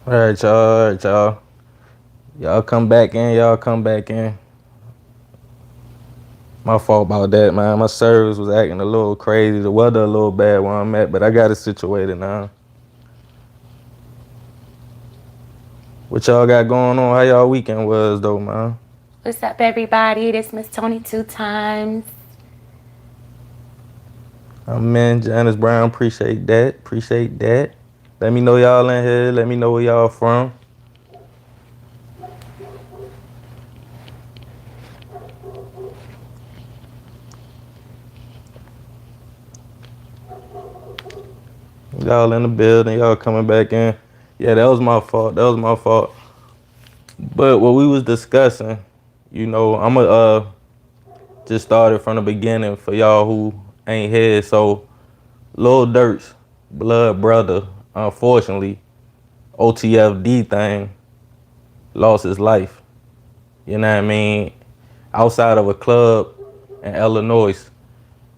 Alright, y'all. Alright, y'all. Y'all come back in. Y'all come back in. My fault about that, man. My service was acting a little crazy. The weather a little bad where I'm at, but I got it situated now. What y'all got going on? How y'all weekend was, though, man? What's up, everybody? This Miss Tony two times. I'm in. Janice Brown. Appreciate that. Appreciate that. Let me know y'all in here. Let me know where y'all from. Y'all in the building. Y'all coming back in. Yeah, that was my fault. That was my fault. But what we was discussing, I'ma just start it from the beginning for y'all who ain't here. So Lil Durk's blood brother, unfortunately, OTF D-Thang lost his life. You know what I mean? Outside of a club in Illinois.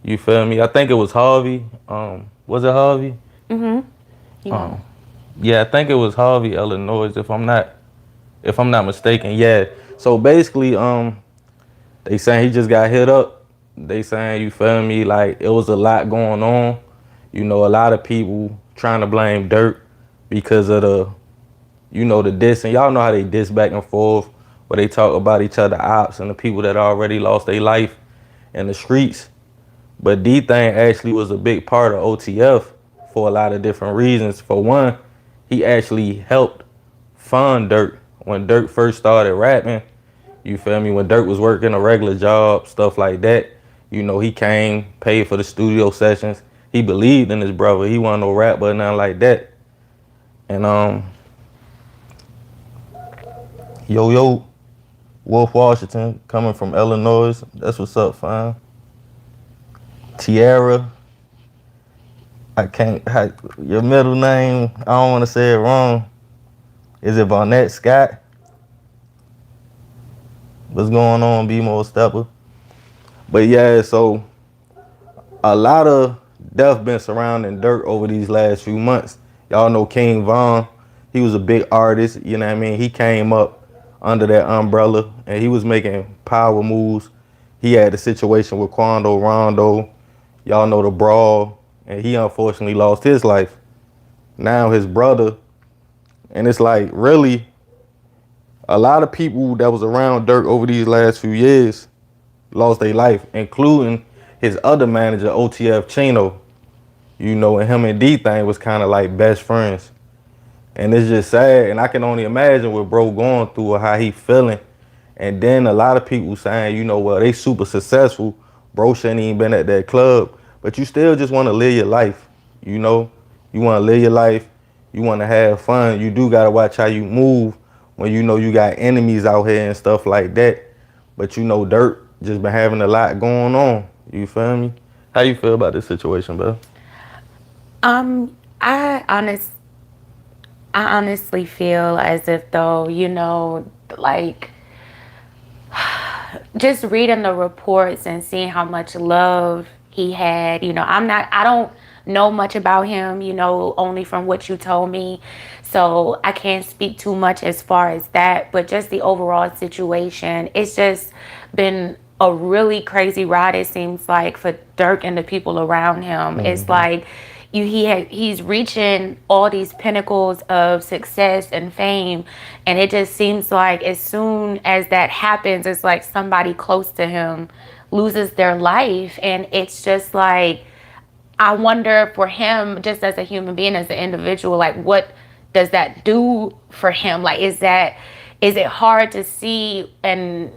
You feel me? I think it was Harvey. Was it Harvey? Mm-hmm. Yeah. Um, yeah, I think it was Harvey, Illinois, if I'm not mistaken. Yeah. So basically, they saying he just got hit up. They saying, you feel me, like it was a lot going on. A lot of people trying to blame Dirk because of the diss. And y'all know how they diss back and forth, where they talk about each other ops and the people that already lost their life in the streets. But D-Thang actually was a big part of OTF for a lot of different reasons. For one, he actually helped fund Dirk when Dirk first started rapping. You feel me? When Dirk was working a regular job, stuff like that. He came, paid for the studio sessions. He believed in his brother. He wasn't no rapper or nothing like that. And Yo, Wolf Washington, coming from Illinois. That's what's up, fam. Tiara, I can't. Your middle name, I don't want to say it wrong. Is it Vonette Scott? What's going on, B-Mo Stepper? But yeah, so a lot of death been surrounding Dirk over these last few months. Y'all know King Von. He was a big artist, you know what I mean? He came up under that umbrella and he was making power moves. He had the situation with Quando Rondo. Y'all know the brawl. And he unfortunately lost his life. Now his brother, and it's like really a lot of people that was around Dirk over these last few years lost their life, including his other manager, OTF Chino. And him and D-Thang was kind of like best friends. And it's just sad, and I can only imagine what bro going through or how he feeling. And then a lot of people saying, well, they super successful. Bro shouldn't even been at that club. But you still just want to live your life, you know? You want to live your life. You want to have fun. You do got to watch how you move when you got enemies out here and stuff like that. But Dirk just been having a lot going on. You feel me? How you feel about this situation, bro? Um, I honest, I honestly feel as if though, like just reading the reports and seeing how much love he had, I don't know much about him, only from what you told me. So I can't speak too much as far as that, but just the overall situation, it's just been a really crazy ride, it seems like, for Dirk and the people around him. It's Mm-hmm. like he's reaching all these pinnacles of success and fame, and it just seems like as soon as that happens, it's like somebody close to him loses their life. And it's just like, I wonder for him, just as a human being, as an individual, like what does that do for him? Like, is it hard to see and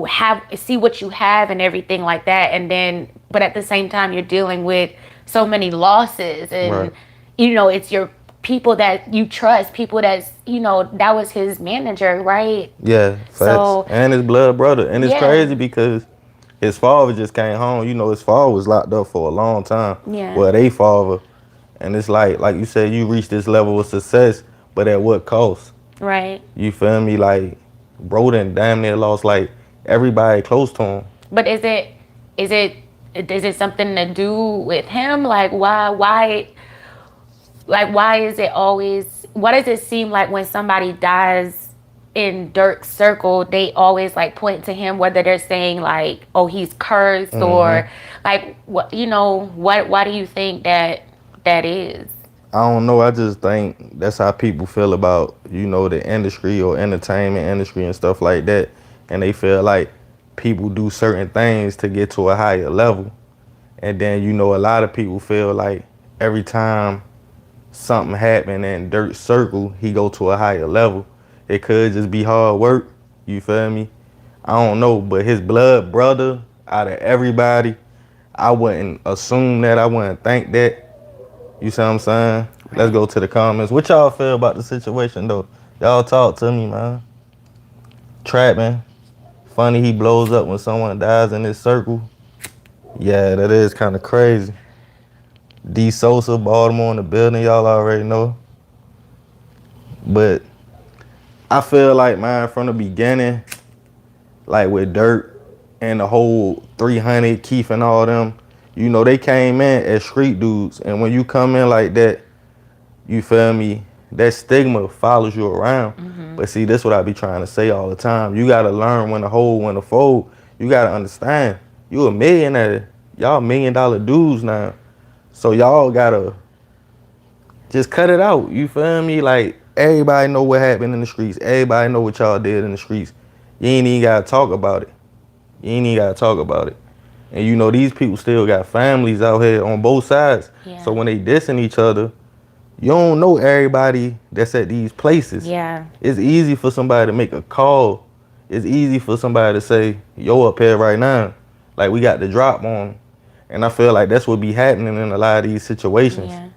have see what you have and everything like that, and then but at the same time you're dealing with so many losses, and Right. it's your people that you trust, people that's that was his manager, right? Yeah, facts. So And his blood brother. And it's yeah, crazy because his father just came home. His father was locked up for a long time. yeah, Well, they father. And it's like you said, you reach this level of success, but at what cost? right. You feel me? Like, bro done damn near lost like everybody close to him. But is it is it something to do with him? Like why is it always what does it seem like when somebody dies in Durk's circle? They always like point to him, whether they're saying like, "Oh, he's cursed," or like, what, you know, what? Why do you think that is? I don't know. I just think that's how people feel about, you know, the industry or entertainment industry and stuff like that. And they feel like people do certain things to get to a higher level. And then, you know, a lot of people feel like every time something happen in Dirk's circle, he go to a higher level. It could just be hard work. You feel me? I don't know. But his blood brother, out of everybody, I wouldn't assume that. I wouldn't think that. You see what I'm saying? Right. Let's go to the comments. What y'all feel about the situation though? Y'all talk to me, man. Trapping. Funny he blows up when someone dies in his circle. Yeah, that is kind of crazy. D Sosa, Baltimore in the building, y'all already know. But I feel like, man, from the beginning, like with Durk and the whole 300, Keith and all them, you know, they came in as street dudes. And when you come in like that, you feel me, that stigma follows you around. But see, this what I be trying to say all the time. You got to learn when to hold, when to fold. You got to understand. You a millionaire. Y'all $1 million dudes now. So y'all got to just cut it out. You feel me? Like, everybody know what happened in the streets. Everybody know what y'all did in the streets. You ain't even got to talk about it. You ain't even got to talk about it. And you know, these people still got families out here on both sides. Yeah. So when they dissing each other, you don't know everybody that's at these places. Yeah. It's easy for somebody to make a call. It's easy for somebody to say, yo, up here right now. Like, we got the drop on 'em. And I feel like that's what be happening in a lot of these situations. Yeah.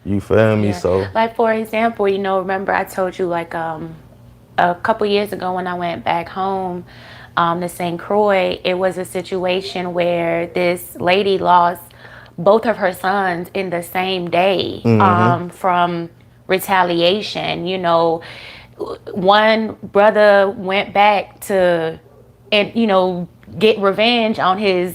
You feel me? Yeah. So, like, for example, you know, remember I told you like a couple years ago when I went back home to St. Croix, it was a situation where this lady lost both of her sons in the same day from retaliation. You know, one brother went back to, and you know, get revenge on his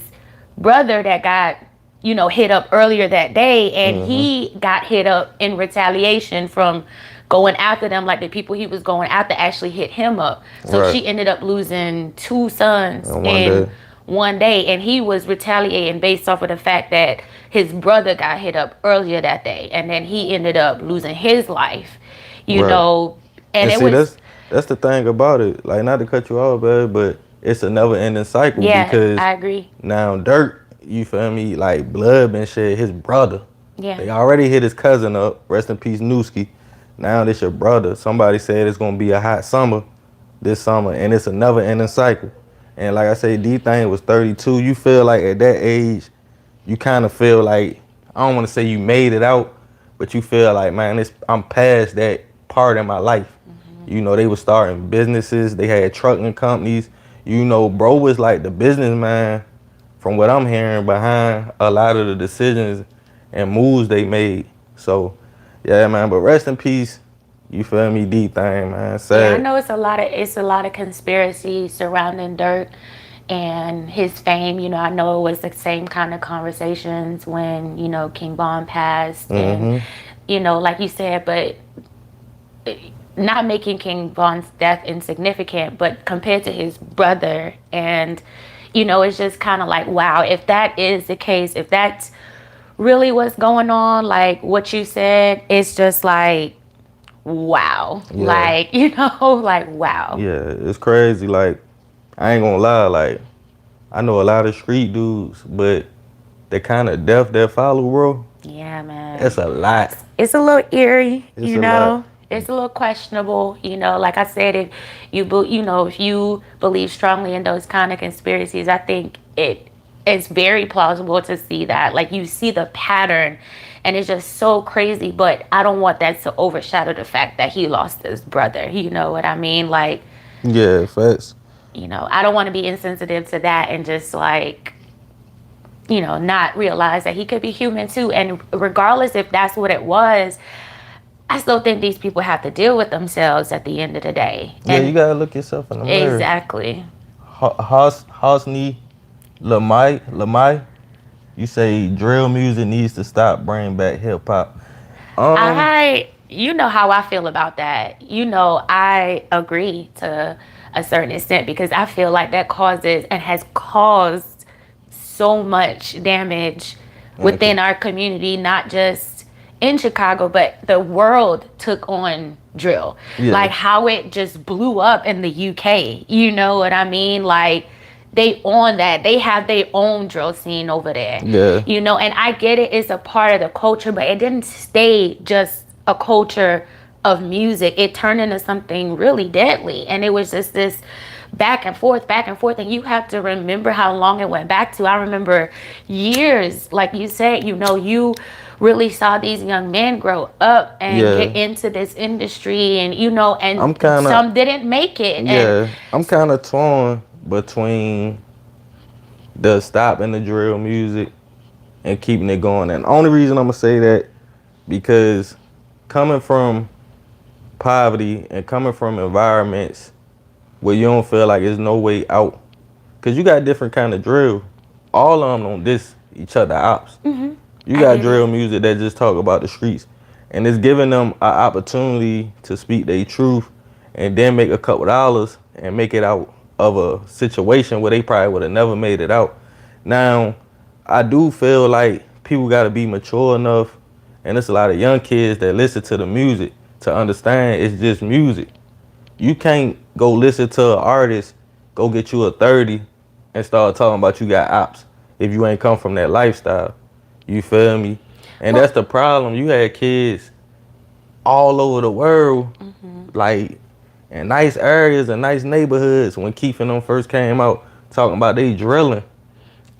brother that got, you know, hit up earlier that day, and he got hit up in retaliation from going after them. Like, the people he was going after actually hit him up. So Right. she ended up losing 2 sons In one in day. one day, and he was retaliating based off of the fact that his brother got hit up earlier that day, and then he ended up losing his life, you Right. know. And it see, was, that's the thing about it. Like, not to cut you off, babe, but it's a never ending cycle. yeah, Because I agree. now Dirk, you feel me, like, blood been shed, his brother. Yeah. They already hit his cousin up. Rest in peace, Newski. Now this your brother. Somebody said it's gonna be a hot summer this summer, and it's a never ending cycle. And like I said, D-Thang was 32. You feel like at that age, you kind of feel like, I don't want to say you made it out, but you feel like, man, I'm past that part in my life. You know, they were starting businesses. They had trucking companies. You know, bro was like the businessman, from what I'm hearing, behind a lot of the decisions and moves they made. So, yeah, man. But rest in peace. You feel me, D-Thang, man. Sad. Yeah, I know it's a lot of conspiracy surrounding Durk and his fame. You know, I know it was the same kind of conversations when, you know, King Von passed, and you know, like you said, but not making King Von's death insignificant, but compared to his brother, and you know, it's just kind of like, wow, if that is the case, if that's really what's going on, like what you said, it's just like, wow. Yeah. Like, you know, like, wow. Yeah, it's crazy. Like, I ain't gonna lie. Like, I know a lot of street dudes, but the kind of death that follow, bro, Yeah, man. it's a lot. It's a little eerie, It's you a know. lot. It's a little questionable, you know. Like I said, if you know, if you believe strongly in those kind of conspiracies, I think it's very plausible to see that. Like, you see the pattern, and it's just so crazy. But I don't want that to overshadow the fact that he lost his brother. You know what I mean? Like, Yeah, facts. you know, I don't want to be insensitive to that and just like, you know, not realize that he could be human too. And regardless if that's what it was, I still think these people have to deal with themselves at the end of the day. Yeah, And you gotta look yourself in the mirror. exactly. Hosni Lamai, you say drill music needs to stop, bring back hip hop. I you know how I feel about that. You know, I agree to a certain extent because I feel like that causes and has caused so much damage Okay. within our community, not just in Chicago, but the world took on drill. Yeah. Like how it just blew up in the UK. You know what I mean? Like they on that. They have their own drill scene over there. Yeah. You know, and I get it, it's a part of the culture, but it didn't stay just a culture of music. It turned into something really deadly. And it was just this back and forth. And you have to remember how long it went back to. I remember years, like you said, you know, you really saw these young men grow up and Yeah. get into this industry and you know and I'm kind of some didn't make it and yeah. I'm kind of torn between the stopping the drill music and keeping it going. And the only reason I'm gonna say that because coming from poverty and coming from environments where you don't feel like there's no way out, because you got different kind of drill. All of them don't diss each other ops. You I got get it. drill music that just talk about the streets, and it's giving them an opportunity to speak their truth, and then make a couple dollars and make it out of a situation where they probably would have never made it out. Now, I do feel like people got to be mature enough, and there's a lot of young kids that listen to the music to understand it's just music. You can't go listen to an artist, go get you a 30 and start talking about you got ops if you ain't come from that lifestyle. You feel me? And Well, that's the problem. You had kids all over the world, like in nice areas and nice neighborhoods when Keith and them first came out talking about they drilling.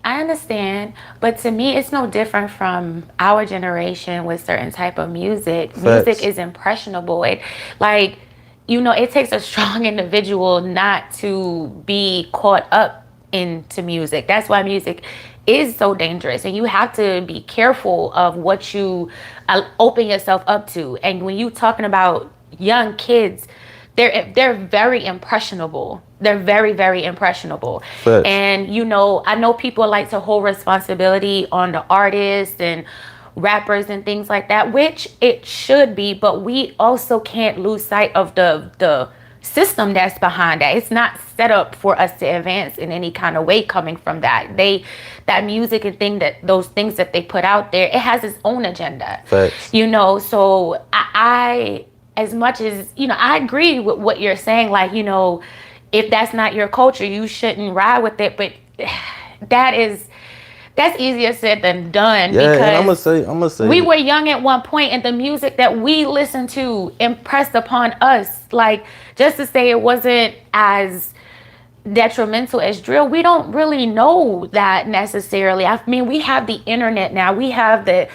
I understand, but to me, it's no different from our generation with certain type of music. Music Facts. is impressionable. It, like, you know, it takes a strong individual not to be caught up into music. That's why music is so dangerous, and you have to be careful of what you open yourself up to. And when you talking about young kids, they're very impressionable. They're very impressionable. Facts. And you know, I know people like to hold responsibility on the artists and rappers and things like that, which it should be, but we also can't lose sight of the system that's behind that. It's not set up for us to advance in any kind of way coming from that. That music and those things that they put out there, it has its own agenda. Facts. You know, so I as much as, you know, I agree with what you're saying, like, you know, if that's not your culture, you shouldn't ride with it, but that's easier said than done Yeah, and because I'm gonna say we were young at one point and the music that we listened to impressed upon us. Like, just to say it wasn't as detrimental as drill, we don't really know that necessarily. I mean, we have the internet now. We have the,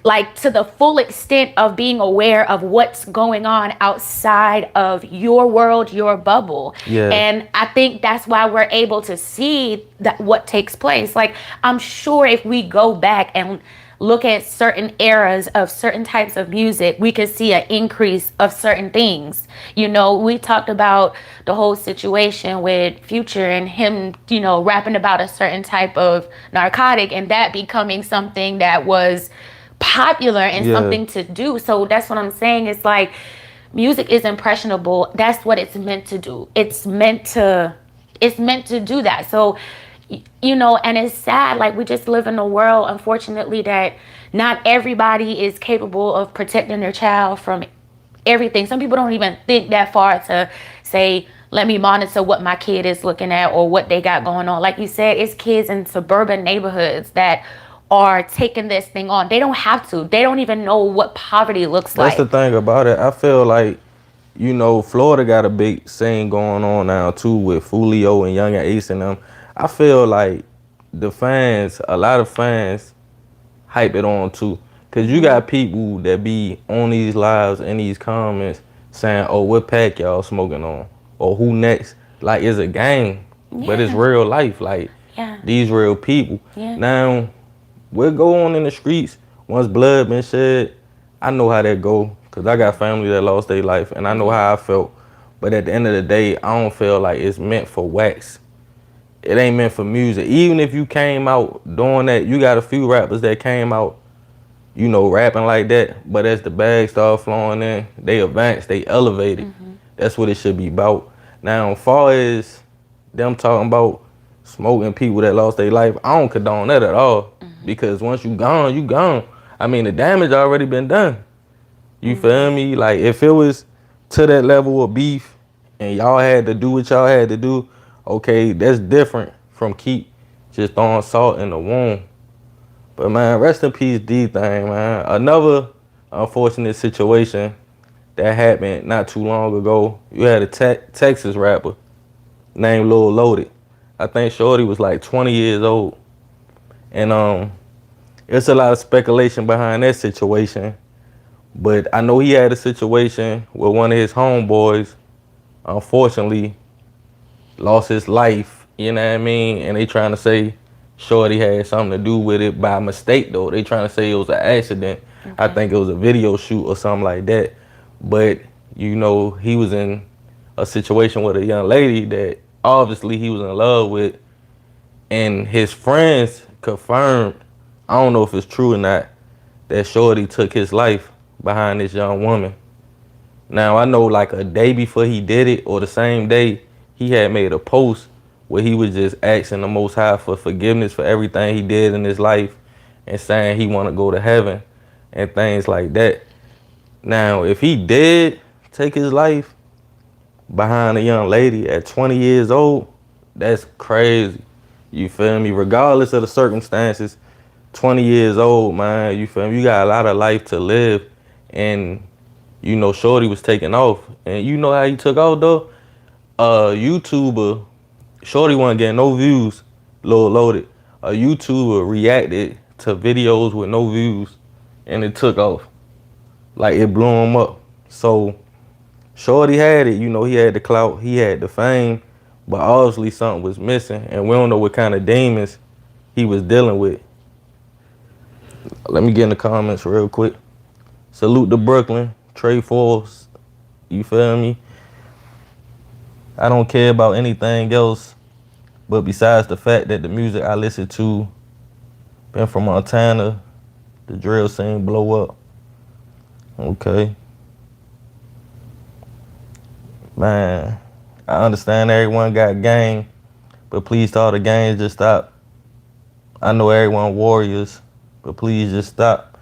like, to the full extent of being aware of what's going on outside of your world, your bubble. Yeah. And I think that's why we're able to see that what takes place. Like, I'm sure if we go back and look at certain eras of certain types of music, we could see an increase of certain things. You know, we talked about the whole situation with Future and him, you know, rapping about a certain type of narcotic and that becoming something that was popular and Yeah. something to do. So that's what I'm saying. It's like music is impressionable. That's what it's meant to do. It's meant to do that. So, you know, and it's sad, like, we just live in a world, unfortunately, that not everybody is capable of protecting their child from everything. Some people don't even think that far to say, let me monitor what my kid is looking at or what they got going on. Like you said, it's kids in suburban neighborhoods that are taking this thing on. They don't have to. They don't even know what poverty looks like. That's the thing about it. I feel like, you know, Florida got a big scene going on now too with Fulio and Young and Ace and them. I feel like the fans, a lot of fans, hype it on too. Cause you got people that be on these lives and these comments saying, "Oh, what pack y'all smoking on?" or "Who next?" Like it's a game, but it's Yeah. real life. Like Yeah. these real people. Yeah. Now, what go on in the streets once blood been shed? I know how that go, cause I got family that lost their life, and I know how I felt. But at the end of the day, I don't feel like it's meant for wax. It ain't meant for music. Even if you came out doing that, you got a few rappers that came out you know, rapping like that. But as the bag started flowing in, they advanced, they elevated. That's what it should be about. Now, as far as them talking about smoking people that lost their life, I don't condone that at all. Because once you gone, you gone. I mean, the damage already been done. You feel me? Like, if it was to that level of beef and y'all had to do what y'all had to do, okay, that's different from keep just throwing salt in the wound. But man, rest in peace, D-Thang, man. Another unfortunate situation that happened not too long ago. You had a Texas rapper named Lil Loaded. I think Shorty was like 20 years old. And it's a lot of speculation behind that situation. But I know he had a situation where one of his homeboys, unfortunately, lost his life, you know what I mean? And they trying to say Shorty had something to do with it by mistake, though. They trying to say it was an accident. I think it was a video shoot or something like that. But, you know, he was in a situation with a young lady that obviously he was in love with. And his friends confirmed, I don't know if it's true or not, that Shorty took his life behind this young woman. Now, I know like a day before he did it, or the same day, he had made a post where he was just asking the Most High for forgiveness for everything he did in his life and saying he want to go to heaven and things like that. Now, if he did take his life behind a young lady at 20 years old, that's crazy. You feel me? Regardless of the circumstances, 20 years old, man, you feel me? You got a lot of life to live. And, you know, Shorty was taking off. And you know how he took off, though? YouTuber, Shorty wasn't getting no views, Lil Loaded. A YouTuber reacted to videos with no views, and it took off. Like, it blew him up. So, Shorty had it. You know, he had the clout, he had the fame, but obviously something was missing, and we don't know what kind of demons he was dealing with. Let me get in the comments real quick. Salute to Brooklyn, Trey Force, you feel me? I don't care about anything else, but besides the fact that the music I listen to been from Montana, the drill scene blow up. Okay. Man, I understand everyone got game, but please all the games just stop. I know everyone warriors, but please just stop.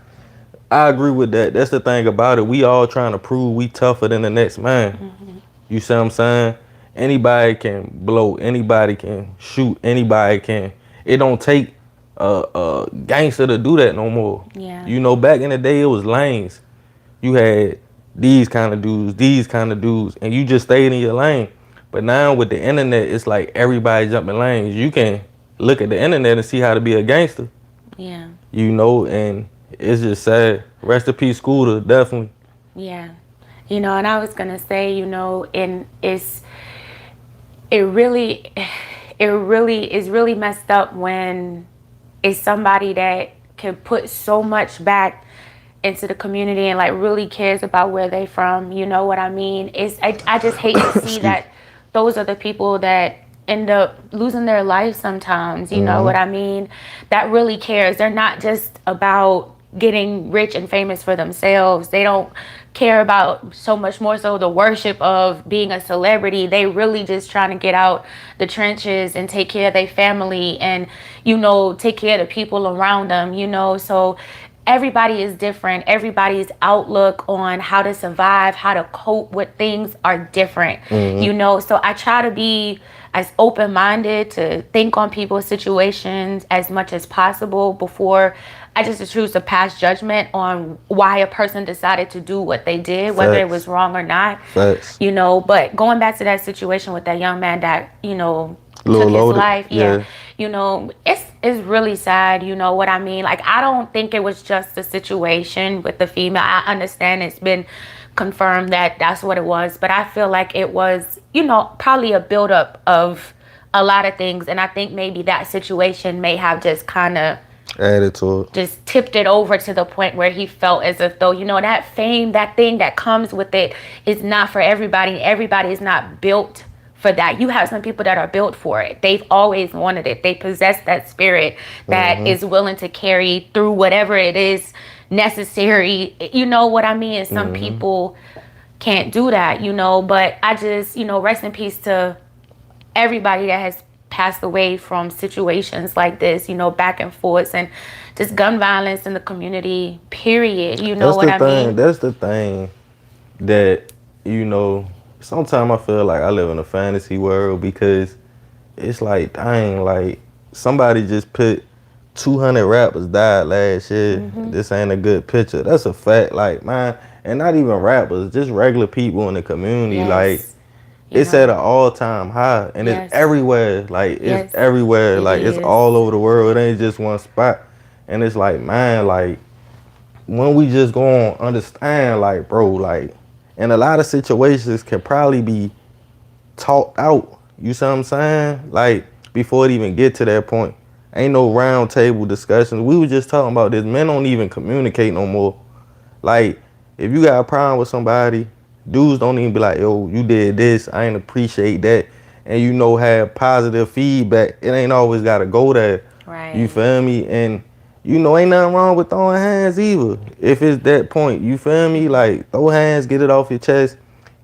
I agree with that. That's the thing about it. We all trying to prove we tougher than the next man. You see what I'm saying? Anybody can blow, anybody can shoot, anybody can. It don't take a gangster to do that no more. Yeah. You know, back in the day, it was lanes. You had these kind of dudes, and you just stayed in your lane. But now with the internet, it's like everybody jumping lanes. You can look at the internet and see how to be a gangster. Yeah. You know, and it's just sad. Rest in peace, Scooter, definitely. Yeah. You know, and I was gonna say, you know, and it really is really messed up when it's somebody that can put so much back into the community and like really cares about where they from. You know what I mean? I just hate to see that those are the people that end up losing their life sometimes. You know what I mean? That really cares. They're not just about getting rich and famous for themselves. They don't care about so much more so the worship of being a celebrity. They really just trying to get out the trenches and take care of their family and, you know, take care of the people around them, you know. So everybody is different. Everybody's outlook on how to survive, how to cope with things are different, you know. So I try to be as open-minded to think on people's situations as much as possible before I just choose to pass judgment on why a person decided to do what they did, whether it was wrong or not. You know, but going back to that situation with that young man that, you know, took his life, you know, it's really sad, you know what I mean? Like, I don't think it was just a situation with the female. I understand it's been confirmed that that's what it was, but I feel like it was, you know, probably a buildup of a lot of things, and I think maybe that situation may have just kind of added to it, just tipped it over to the point where he felt as if though, you know, that fame, that thing that comes with it is not for everybody. Everybody is not built for that. You have some people that are built for it. They've always wanted it. They possess that spirit that is willing to carry through whatever it is necessary. You know what I mean? And some people can't do that, you know, but I just, you know, rest in peace to everybody that has passed away from situations like this, you know, back and forth and just gun violence in the community, period. You know That's what the I thing. mean? That's the thing that, you know, sometimes I feel like I live in a fantasy world because it's like, dang, like somebody just put 200 rappers died last year. This ain't a good picture. That's a fact. Like, man, and not even rappers, just regular people in the community. Like, Yes. You it's at know, an all-time high, and it's yes. everywhere. Like, it's Yes, everywhere. it Like, it's is. all over the world. It ain't just one spot. And it's like, man, like, when we just gonna understand, like, bro, like, and a lot of situations can probably be talked out. You see what I'm saying? Like, before it even get to that point. Ain't no round table discussions. We were just talking about this. Men don't even communicate no more. Like, if you got a problem with somebody, dudes don't even be like, yo, you did this. I ain't appreciate that. And you know, have positive feedback. It ain't always gotta go there. You Right. feel me? And you know, ain't nothing wrong with throwing hands either. If it's that point, you feel me? Like, throw hands, get it off your chest,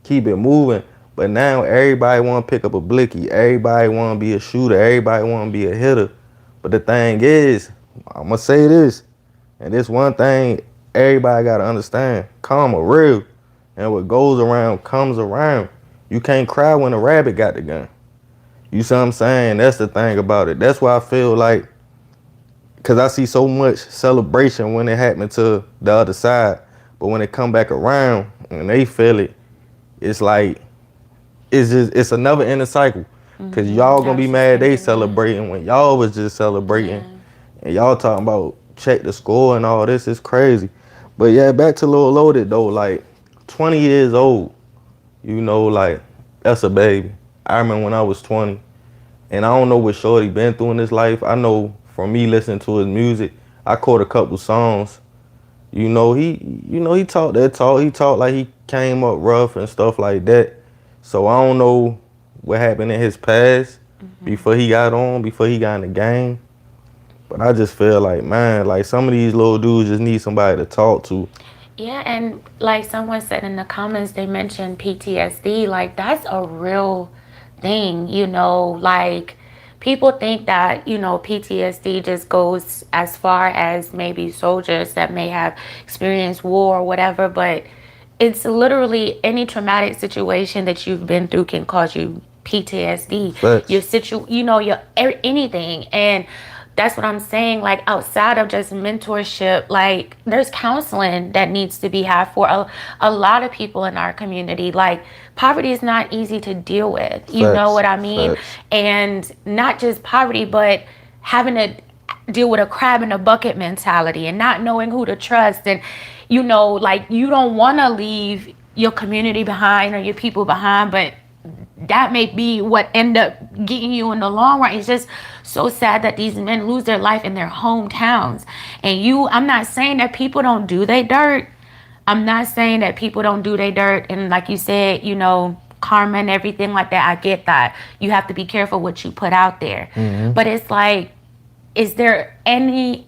keep it moving. But now everybody want to pick up a blicky. Everybody want to be a shooter. Everybody want to be a hitter. But the thing is, I'm going to say this, and this one thing everybody got to understand. Karma real. And what goes around comes around. You can't cry when a rabbit got the gun. You see what I'm saying? That's the thing about it. That's why I feel like, because I see so much celebration when it happened to the other side. But when it come back around and they feel it, it's like, it's another inner cycle. Cause y'all I gonna be was just mad they thinking that. celebrating when y'all was just celebrating. Yeah. And y'all talking about check the score and all this. Is crazy. But yeah, back to Lil Loaded though, like 20 years old, you know, like that's a baby. I remember when I was 20. And I don't know what Shorty been through in his life. I know from me listening to his music, I caught a couple songs. He talked that talk. He talked like he came up rough and stuff like that. So I don't know what happened in his past before he got in the game. But I just feel like, man, like some of these little dudes just need somebody to talk to. Yeah, and like someone said in the comments, they mentioned PTSD. Like, that's a real thing, you know. Like, people think that, you know, PTSD just goes as far as maybe soldiers that may have experienced war or whatever, but it's literally any traumatic situation that you've been through can cause you PTSD. Facts. You know, your anything. And that's what I'm saying. Like, outside of just mentorship, like, there's counseling that needs to be had for a lot of people in our community. Like, poverty is not easy to deal with. You know Facts. what I mean? Facts. And not just poverty, but having to deal with a crab in a bucket mentality and not knowing who to trust. And, you know, like, you don't want to leave your community behind or your people behind, but that may be what end up getting you in the long run. It's just so sad that these men lose their life in their hometowns. And I'm not saying that people don't do their dirt. I'm not saying that people don't do their dirt. And like you said, you know, karma and everything like that. I get that. You have to be careful what you put out there. But it's like, is there any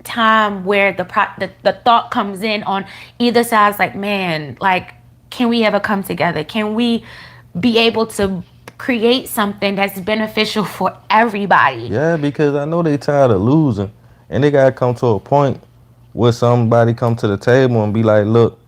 time where the thought comes in on either side? It's like, man, like, can we ever come together? Can we be able to create something that's beneficial for everybody? Yeah, because I know they tired of losing. And they gotta come to a point where somebody come to the table and be like, look,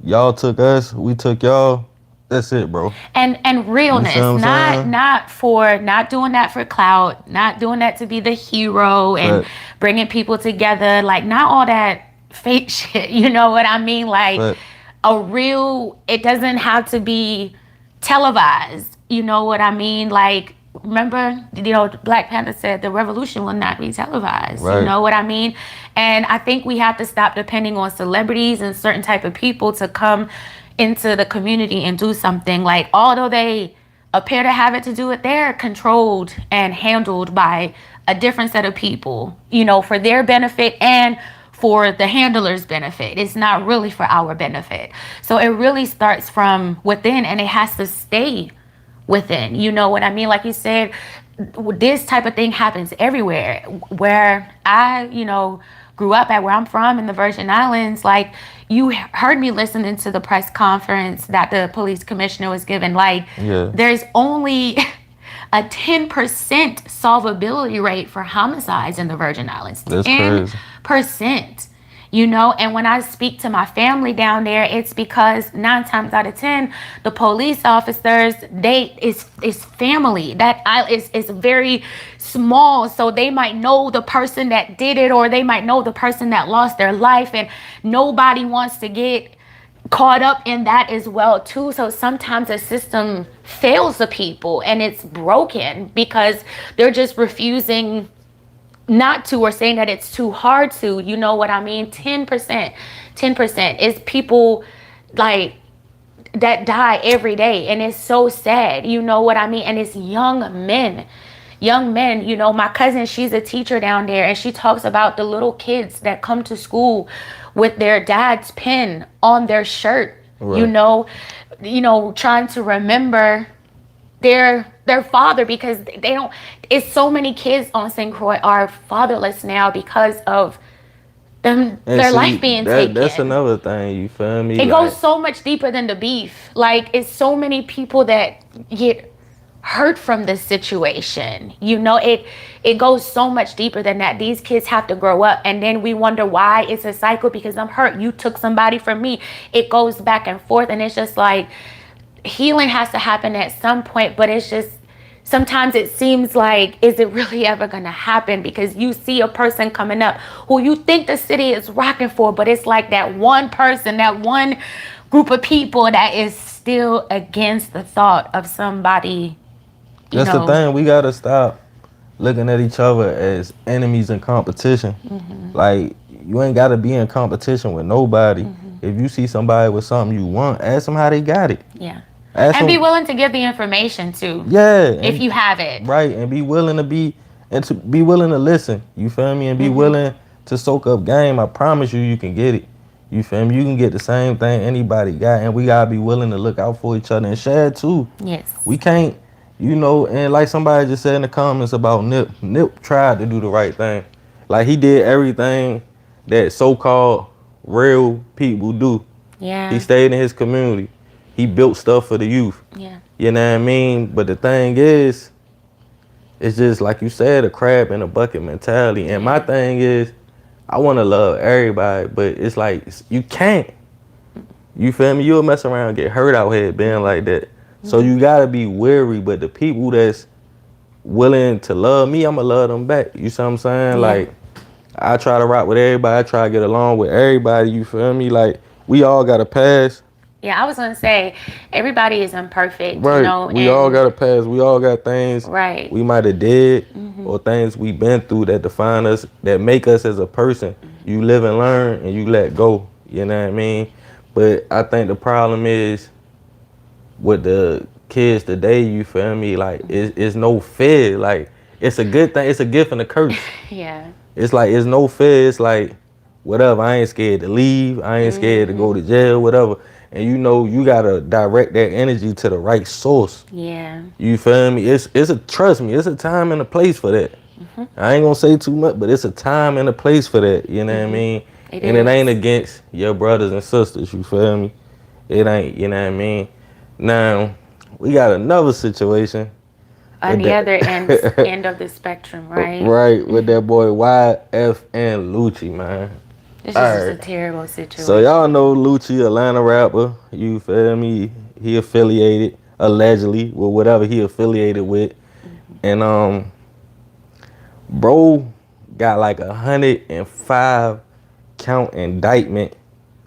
y'all took us, we took y'all. That's it, bro. And You see what realness, I'm saying? not doing that for clout, not doing that to be the hero and Facts. bringing people together, like, not all that fake shit. You know what I mean? Like, Facts. it doesn't have to be televised. You know what I mean? Like, remember, you know, Black Panther said the revolution will not be televised. You Right. know what I mean? And I think we have to stop depending on celebrities and certain type of people to come into the community and do something. Like, although they appear to have it to do it, they're controlled and handled by a different set of people, you know, for their benefit and for the handler's benefit. It's not really for our benefit. So it really starts from within, and it has to stay within. You know what I mean? Like you said, this type of thing happens everywhere. Where I, you know, grew up at, where I'm from in the Virgin Islands, like, you heard me listening to the press conference that the police commissioner was giving. Like, there's only a 10% solvability rate for homicides in the Virgin Islands. That's 10%. crazy. You know, and when I speak to my family down there, it's because 9 times out of 10, the police officers, it's family. That is very small, so they might know the person that did it, or they might know the person that lost their life, and nobody wants to get caught up in that as well too. So sometimes the system fails the people, and it's broken because they're just refusing not to, or saying that it's too hard to, you know what I mean? 10% is people like that die every day, and it's so sad, you know what I mean? And it's young men, you know. My cousin, she's a teacher down there, and she talks about the little kids that come to school with their dad's pen on their shirt, Right. you know, trying to remember their father, because they don't. It's so many kids on St. Croix are fatherless now because of them, their life being taken. That's another thing, you feel me? It goes so much deeper than the beef. Like, it's so many people that get hurt from this situation, you know. It goes so much deeper than that. These kids have to grow up, and then we wonder why it's a cycle, because I'm hurt, you took somebody from me. It goes back and forth, and it's just like, healing has to happen at some point, but it's just, sometimes it seems like, is it really ever going to happen? Because you see a person coming up who you think the city is rocking for, but it's like that one person, that one group of people that is still against the thought of somebody. That's the thing. We got to stop looking at each other as enemies in competition. Mm-hmm. Like, you ain't got to be in competition with nobody. Mm-hmm. If you see somebody with something you want, ask them how they got it. Yeah. Ask and them, be willing to give the information too. Yeah. If you have it. Right. And be willing to be willing to listen. You feel me? And be Mm-hmm. willing to soak up game. I promise you can get it. You feel me? You can get the same thing anybody got. And we got to be willing to look out for each other and share it too. Yes. We can't, you know, and like somebody just said in the comments about Nip. Nip tried to do the right thing. Like, he did everything that so-called real people do. Yeah. He stayed in his community. He built stuff for the youth. Yeah. You know what I mean? But the thing is, it's just like you said, a crab in a bucket mentality. And my thing is, I want to love everybody, but it's like, you can't. You feel me? You'll mess around and get hurt out here being like that. So you got to be wary. But the people that's willing to love me, I'm going to love them back. You see what I'm saying? Yeah. Like, I try to rock with everybody. I try to get along with everybody. You feel me? Like, we all got to pass. Yeah, I was going to say, everybody is imperfect, Right. you know. We all got to pass. We all got things we might have did or things we been through that define us, that make us as a person. You live and learn and you let go. You know what I mean? But I think the problem is with the kids today, you feel me? Like, it's no fear. Like, it's a good thing. It's a gift and a curse. Yeah. It's like, it's no fear. It's like, whatever. I ain't scared to leave. I ain't scared to go to jail, whatever. And you know, you gotta direct that energy to the right source. Yeah. You feel me? Trust me, it's a time and a place for that. I ain't gonna say too much, but it's a time and a place for that. You know what I mean? It ain't against your brothers and sisters. You feel me? It ain't. You know what I mean? Now, we got another situation. On the other end of the spectrum, right? Right, with that boy YF and Lucci, man. This is just a terrible situation. So y'all know Lucci, Atlanta rapper. You feel me? He affiliated, allegedly, with whatever he affiliated with. And bro got like 105 count indictment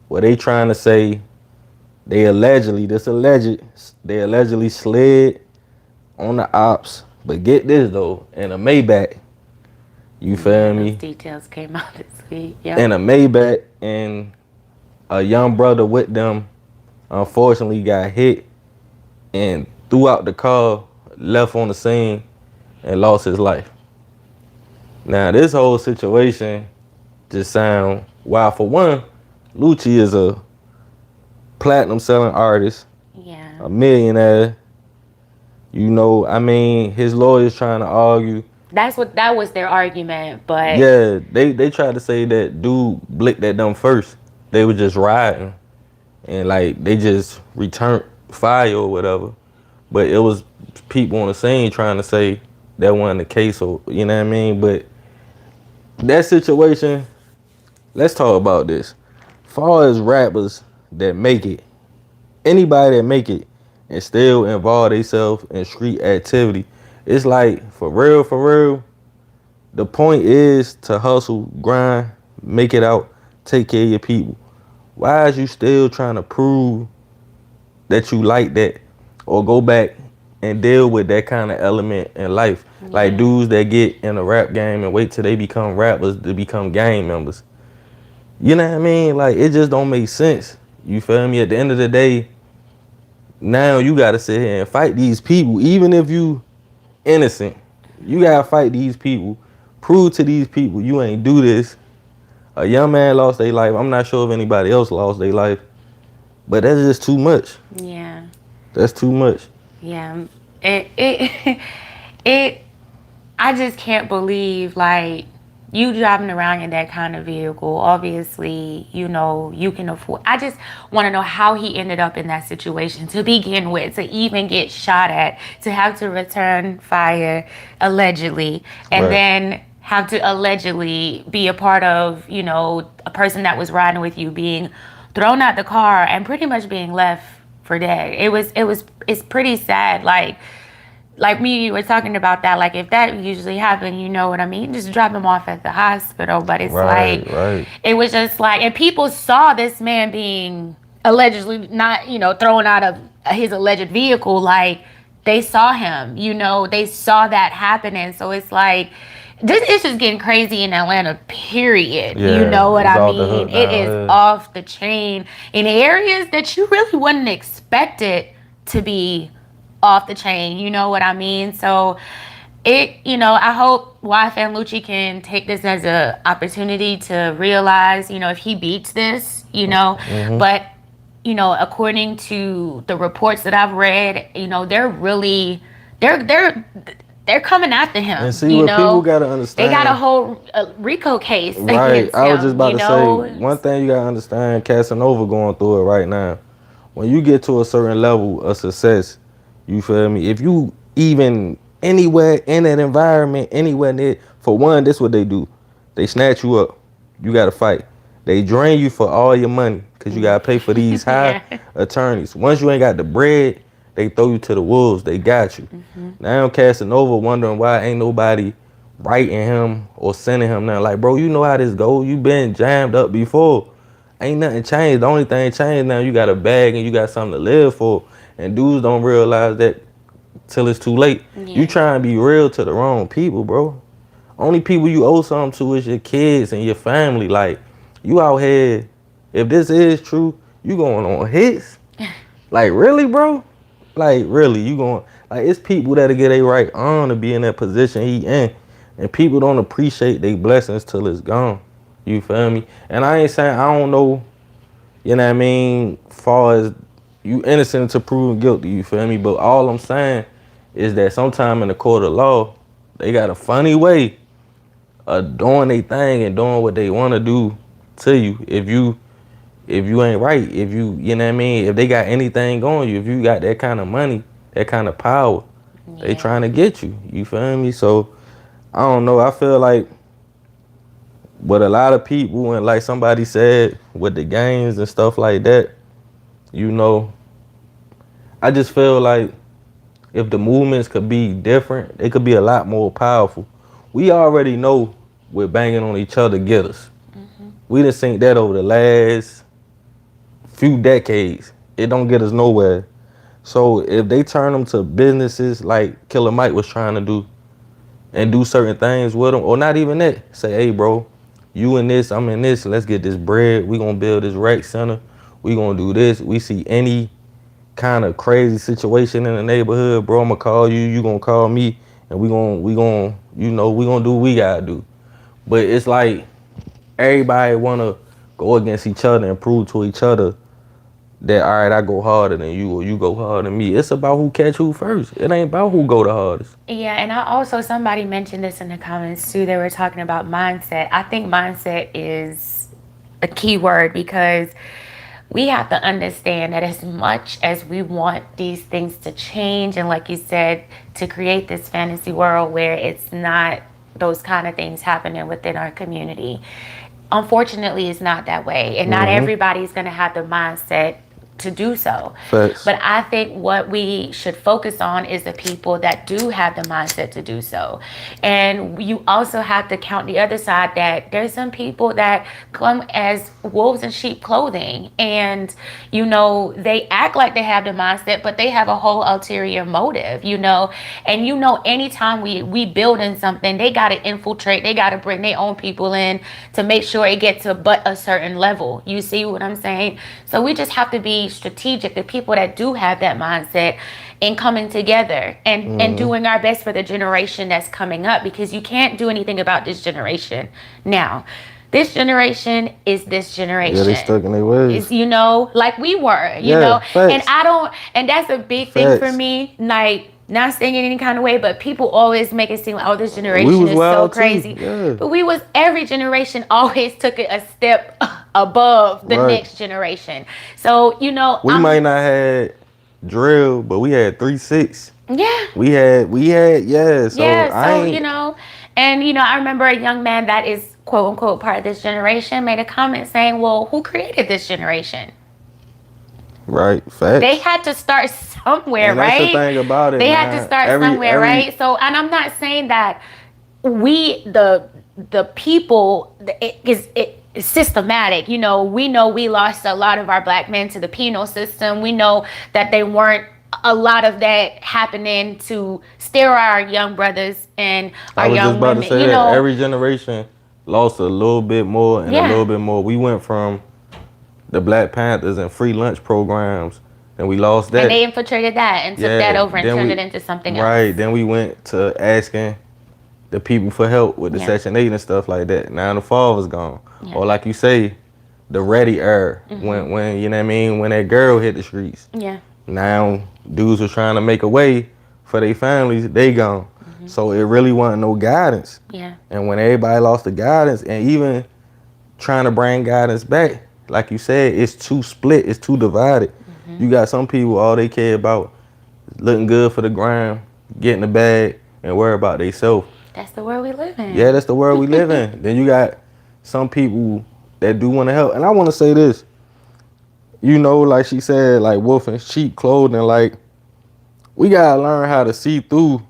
where they trying to say they allegedly slid on the ops. But get this though, in a Maybach. You feel me? Those details came out this week. Yep. In a Maybach, and a young brother with them unfortunately got hit and threw out the car, left on the scene, and lost his life. Now, this whole situation just sound wild. For one, Lucci is a platinum selling artist, a millionaire. You know, I mean, his lawyer's trying to argue that was their argument, but Yeah, they tried to say that dude blicked at them first. They were just riding and like they just returned fire or whatever. But it was people on the scene trying to say that wasn't the case, or you know what I mean. But that situation, let's talk about this. Far as rappers that make it, anybody that make it and still involve themselves in street activity, it's like for real. The point is to hustle, grind, make it out, take care of your people. Why is you still trying to prove that you like that or go back and deal with that kind of element in life? Like dudes that get in a rap game and wait till they become rappers to become gang members. You know what I mean? Like it just don't make sense. You feel me? At the end of the day, now you gotta sit here and fight these people, even if you innocent. You gotta fight these people. Prove to these people you ain't do this. A young man lost their life. I'm not sure if anybody else lost their life, but that's just too much. yeah. That's too much. Yeah. It it I just can't believe like you driving around in that kind of vehicle. Obviously, you know, you can afford. I just want to know how he ended up in that situation to begin with, to even get shot at, to have to return fire allegedly, and Right. then have to allegedly be a part of, you know, a person that was riding with you being thrown out the car and pretty much being left for dead. It's pretty sad. Like me, you were talking about that. Like if that usually happened, you know what I mean? Just drop him off at the hospital. But it's Right, like, right. it was just like, and people saw this man being allegedly not, you know, thrown out of his alleged vehicle. Like they saw him, you know, they saw that happening. So it's like, this is just getting crazy in Atlanta, period. Yeah, you know what it's I off the mean? hook It down is here. off the chain in areas that you really wouldn't expect it to be off the chain. You know what I mean? So you know, I hope YF and Lucci can take this as a opportunity to realize, you know, if he beats this, you know, but you know, according to the reports that I've read, you know, they're really they're coming after him. And see you what people know, gotta they got a understand. whole RICO case Right. against I was just him. about You to say know, one thing you gotta understand, Casanova going through it right now. When you get to a certain level of success, you feel me? If you even anywhere in that environment, anywhere near, for one, this what they do. They snatch you up. You gotta fight. They drain you for all your money because you gotta pay for these high yeah, attorneys. Once you ain't got the bread, they throw you to the wolves. They got you. Now Casanova wondering why ain't nobody writing him or sending him nothing. Like, bro, you know how this go. You been jammed up before. Ain't nothing changed. The only thing changed now you got a bag and you got something to live for. And dudes don't realize that till it's too late. You yeah, trying to be real to the wrong people, bro. Only people you owe something to is your kids and your family. Like, you out here, if this is true, you going on hits. Like, really, bro? Like, really, you going, like, it's people that'll get a right on to be in that position he in. And people don't appreciate their blessings till it's gone. You feel me? And I ain't saying I don't know, you know what I mean, far as you innocent to proven guilty, you feel me? But all I'm saying is that sometime in the court of law, they got a funny way of doing their thing and doing what they want to do to you. If you ain't right, if you know what I mean, if they got anything on you, if you got that kind of money, that kind of power, they yeah. trying to get you. You feel me? So I don't know. I feel like what a lot of people, and like somebody said with the games and stuff like that, you know, I just feel like if the movements could be different, they could be a lot more powerful. We already know what banging on each other get us. We done seen that over the last few decades. It don't get us nowhere. So if they turn them to businesses like Killer Mike was trying to do and do certain things with them, or not even that, say, hey, bro, you in this, I'm in this, let's get this bread. We gonna build this rec center. We gonna do this. We see any kind of crazy situation in the neighborhood, bro, I'm gonna call you, you gonna call me, and we gonna, you know, we gonna do what we gotta do. But it's like everybody wanna go against each other and prove to each other that, all right, I go harder than you or you go harder than me. It's about who catch who first. It ain't about who go the hardest. Yeah, and I also, somebody mentioned this in the comments too. They were talking about mindset. I think mindset is a key word, because we have to understand that as much as we want these things to change, and like you said, to create this fantasy world where it's not those kind of things happening within our community, unfortunately it's not that way, and not everybody's going to have the mindset to do so. Facts. But I think what we should focus on is the people that do have the mindset to do so. And you also have to count the other side, that there's some people that come as wolves in sheep clothing, and they act like they have the mindset, but they have a whole ulterior motive. And anytime we build in something, they got to infiltrate, they got to bring their own people in to make sure it gets to but a certain level. You see what I'm saying? So we just have to be strategic, the people that do have that mindset, in coming together and doing our best for the generation that's coming up, because you can't do anything about this generation now. This generation is this generation. Yeah, they stuck in their ways. Like we were, facts. And that's a big thing for me. Like, not saying in any kind of way, but people always make it seem like, oh, this generation is so crazy. Yeah. But every generation always took it a step above the next generation. So, we might not had drill, but we had 3-6. Yeah. We had, yeah. So, I remember a young man that is quote unquote part of this generation made a comment saying, well, who created this generation? Right, facts. They had to start somewhere, and right? That's the thing about it. They had to start somewhere, right? So, and I'm not saying that the people, it's systematic. We know we lost a lot of our black men to the penal system. We know that they weren't a lot of that happening to steer our young brothers and our young women. Every generation lost a little bit more and a little bit more. We went from the Black Panthers and free lunch programs, and we lost that. And they infiltrated that and took that over and turned it into something else. Right. Then we went to asking the people for help with the Section 8 and stuff like that. Now the fall was gone. Yeah. Or like you say, the ready era, when when that girl hit the streets. Yeah. Now dudes were trying to make a way for their families, they gone. So it really wasn't no guidance. Yeah. And when everybody lost the guidance, and even trying to bring guidance back, like you said, it's too split, it's too divided. You got some people, all they care about looking good for the gram, getting the bag, and worry about themselves. That's the world we live in. Yeah, that's the world we live in. Then you got some people that do want to help. And I want to say this, like she said, like wolf in sheep clothing, like we got to learn how to see through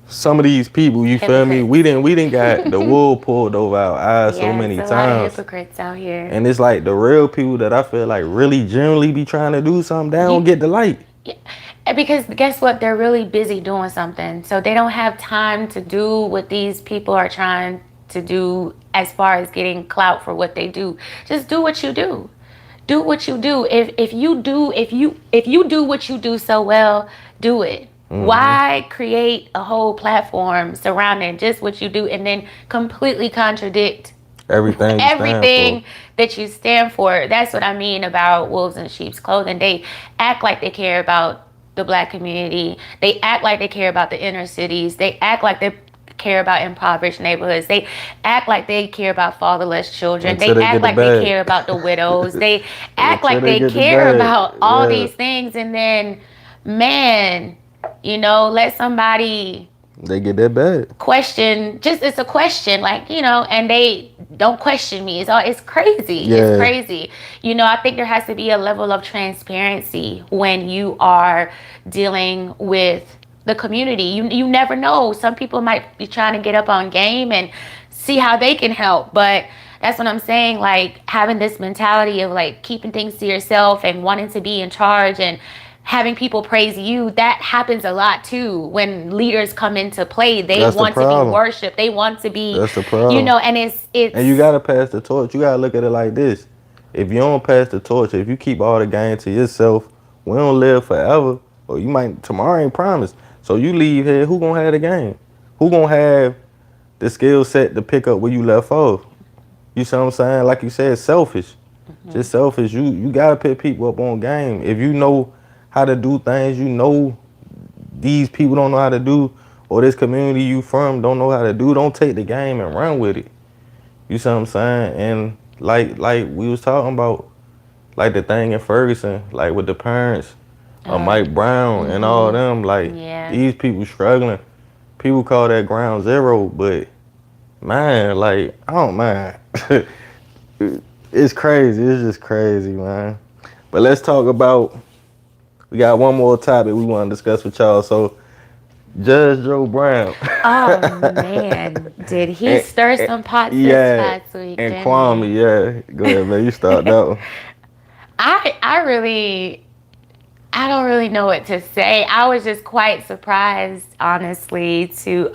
some of these people, you feel me? We didn't got the wool pulled over our eyes so many times. A lot of hypocrites out here. And it's like the real people that I feel like really genuinely be trying to do something, they don't get the light. Yeah. Because guess what? They're really busy doing something. So they don't have time to do what these people are trying to do as far as getting clout for what they do. Just do what you do. Do what you do. If you do what you do so well, do it. Why create a whole platform surrounding just what you do and then completely contradict everything that you stand for? That's what I mean about wolves in sheep's clothing. They act like they care about the black community. They act like they care about the inner cities. They act like they care about impoverished neighborhoods. They act like they care about fatherless children. They act like they care about the widows. They act like they care about all these things, and then, man, let somebody they get that bad question, it's a question, like, and they don't question me. It's crazy. It's crazy. I think there has to be a level of transparency when you are dealing with the community. You never know. Some people might be trying to get up on game and see how they can help, but that's what I'm saying, like having this mentality of like keeping things to yourself and wanting to be in charge and having people praise you, that happens a lot too. When leaders come into play, they want to be worshipped. They want to be, that's the problem. And it's and you gotta pass the torch. You gotta look at it like this: if you don't pass the torch, if you keep all the game to yourself, we don't live forever. Or you might, tomorrow ain't promised. So you leave here, who gonna have the game? Who gonna have the skill set to pick up where you left off? You see what I'm saying? Like you said, selfish. Just selfish. You gotta put people up on game. If you know how to do things, you know these people don't know how to do, or this community you from don't know how to do. Don't take the game and run with it. You see what I'm saying? And like we was talking about, like the thing in Ferguson, like with the parents of Mike Brown and all them, like Yeah. these people struggling. People call that ground zero, but man, like I don't mind. It's crazy. It's just crazy, man. But let's talk about. We got one more topic we want to discuss with y'all. So, Judge Joe Brown. Oh man, did he stir some pots this past week? And didn't Kwame, he? yeah. Go ahead, man. You start that one. I don't really know what to say. I was just quite surprised, honestly, to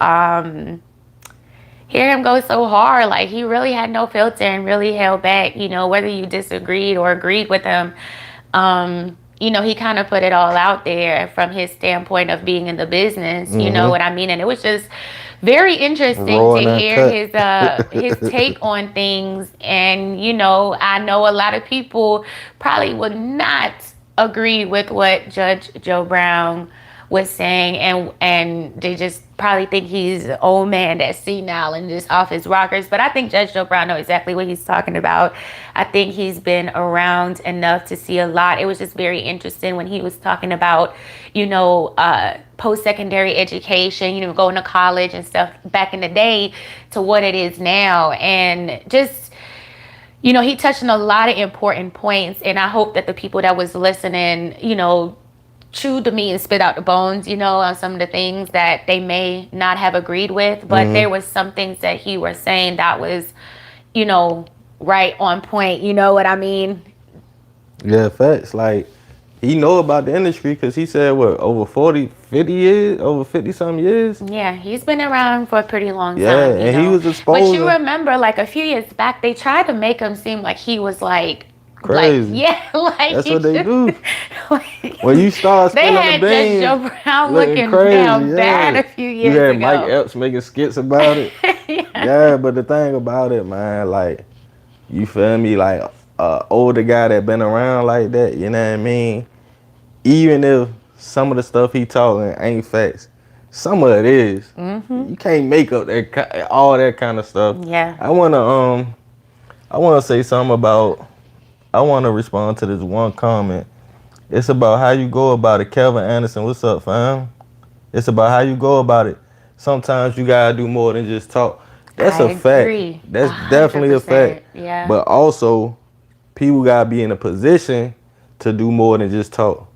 hear him go so hard. Like, he really had no filter and really held back, whether you disagreed or agreed with him. He kind of put it all out there from his standpoint of being in the business, you know what I mean? And it was just very interesting to hear his take on things. And, I know a lot of people probably would not agree with what Judge Joe Brown was saying, and they just probably think he's an old man that's senile and just off his rockers. But I think Judge Joe Brown knows exactly what he's talking about. I think he's been around enough to see a lot. It was just very interesting when he was talking about, post-secondary education, going to college and stuff back in the day to what it is now. And just, he touched on a lot of important points. And I hope that the people that was listening, chewed the meat and spit out the bones, on some of the things that they may not have agreed with. But there was some things that he was saying that was, right on point. You know what I mean? Yeah, facts. Like, he know about the industry because he said, over 50 years? Over 50-something years? Yeah, he's been around for a pretty long time. Yeah, and he was exposed. But you remember, like, a few years back, they tried to make him seem like he was, like, crazy. That's what they do. When you start spilling the beans, they had Judge Joe Brown looking down bad a few years ago. You had Mike Epps making skits about it. Yeah, but the thing about it, man, like, you feel me? Like, older guy that been around like that, you know what I mean? Even if some of the stuff he talking ain't facts, some of it is. You can't make up all that kind of stuff. Yeah. I wanna say something about. I want to respond to this one comment. It's about how you go about it. Kelvin Anderson, what's up, fam? It's about how you go about it. Sometimes you gotta do more than just talk. That's a fact. That's definitely a fact. Yeah. But also, people gotta be in a position to do more than just talk.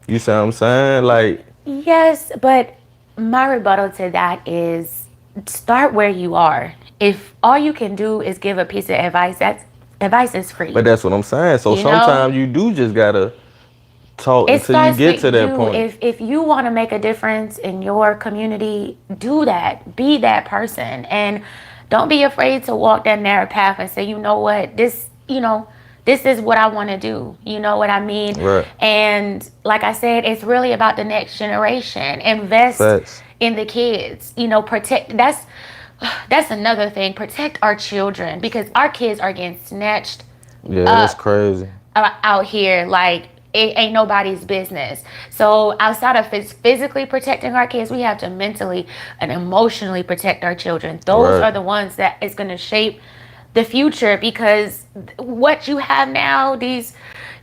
You see what I'm saying? Like. Yes, but my rebuttal to that is start where you are. If all you can do is give a piece of advice, advice is free. But that's what I'm saying. So sometimes you do just gotta talk until you get to that point. If you want to make a difference in your community, do that. Be that person, and don't be afraid to walk that narrow path and say, you know what, this is what I want to do. You know what I mean? Right. And like I said, it's really about the next generation. Invest in the kids. Protect. That's another thing. Protect our children, because our kids are getting snatched. Yeah, that's crazy. Out here, like, it ain't nobody's business. So outside of physically protecting our kids, we have to mentally and emotionally protect our children. Those are the ones that is going to shape the future, because what you have now, these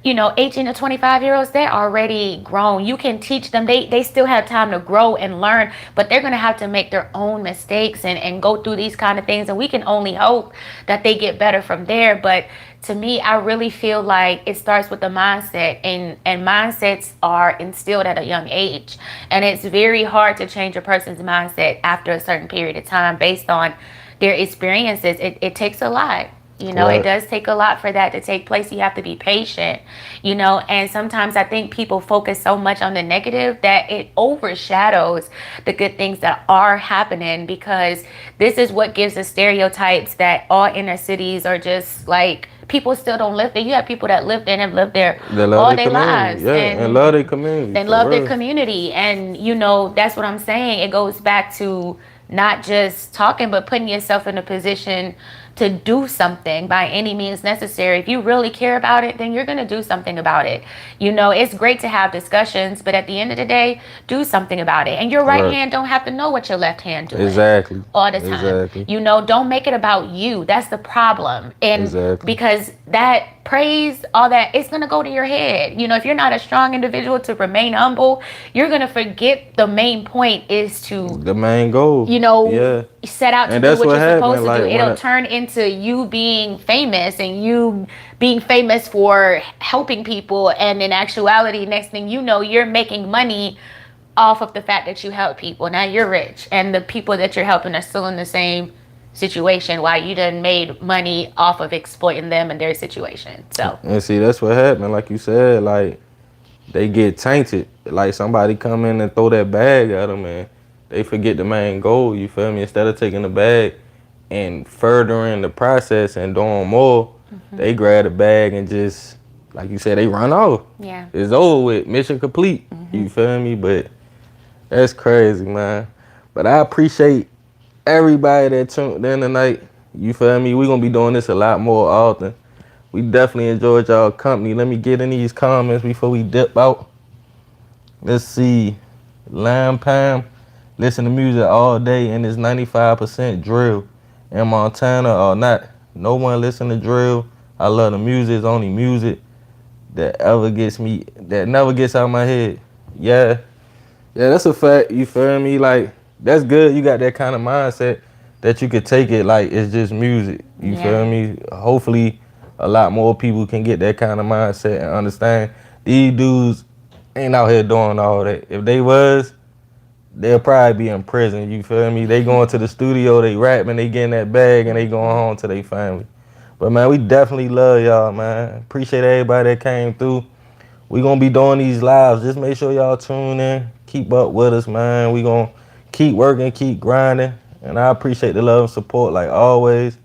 18 to 25-year-olds, they're already grown. You can teach them. They still have time to grow and learn, but they're going to have to make their own mistakes and go through these kind of things. And we can only hope that they get better from there. But to me, I really feel like it starts with the mindset, and mindsets are instilled at a young age. And it's very hard to change a person's mindset after a certain period of time based on their experiences. It takes a lot. It does take a lot for that to take place. You have to be patient, and sometimes I think people focus so much on the negative that it overshadows the good things that are happening, because this is what gives us stereotypes that all inner cities are just like, people still don't live there. You have people that live there and have lived there all their lives. Yeah, and love their community. And love their community. And, that's what I'm saying. It goes back to not just talking, but putting yourself in a position to do something by any means necessary. If you really care about it, then you're going to do something about it. You know, it's great to have discussions, but at the end of the day, do something about it. And your right hand don't have to know what your left hand doing. Exactly. All the time. Exactly. You know, don't make it about you. That's the problem. And Exactly. because that praise, all that, it's going to go to your head. You know, if you're not a strong individual to remain humble, you're going to forget the main point is to, The main goal. you know, Yeah. set out to And do that's what what you're happened, supposed to like, do. when It'll turn into you being famous and you being famous for helping people. And in actuality, next thing you know, you're making money off of the fact that you help people. Now you're rich, and the people that you're helping are still in the same situation while you done made money off of exploiting them and their situation. So, And see, that's what happened. Like you said, like, they get tainted. Like, somebody come in and throw that bag at them, and they forget the main goal, you feel me? Instead of taking the bag and furthering the process and doing more, they grab the bag and just, like you said, they run off. yeah. It's over with, mission complete, you feel me? But that's crazy, man. But I appreciate everybody that tuned in tonight. You feel me? We're going to be doing this a lot more often. We definitely enjoyed y'all company. Let me get in these comments before we dip out. Let's see. Lamb Pam, listen to music all day and it's 95% drill. In Montana or not, no one listen to drill. I love the music. It's only music that never gets out of my head. Yeah. Yeah, that's a fact. You feel me? Like, that's good. You got that kind of mindset that you could take it like it's just music. You feel me? Hopefully, a lot more people can get that kind of mindset and understand these dudes ain't out here doing all that. If they was, they'll probably be in prison. You feel me? They going to the studio, they rapping, they getting that bag, and they going home to their family. But, man, we definitely love y'all, man. Appreciate everybody that came through. We gonna be doing these lives. Just make sure y'all tune in. Keep up with us, man. We gonna keep working, keep grinding. And I appreciate the love and support like always.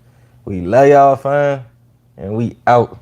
We love y'all, fam. And we out.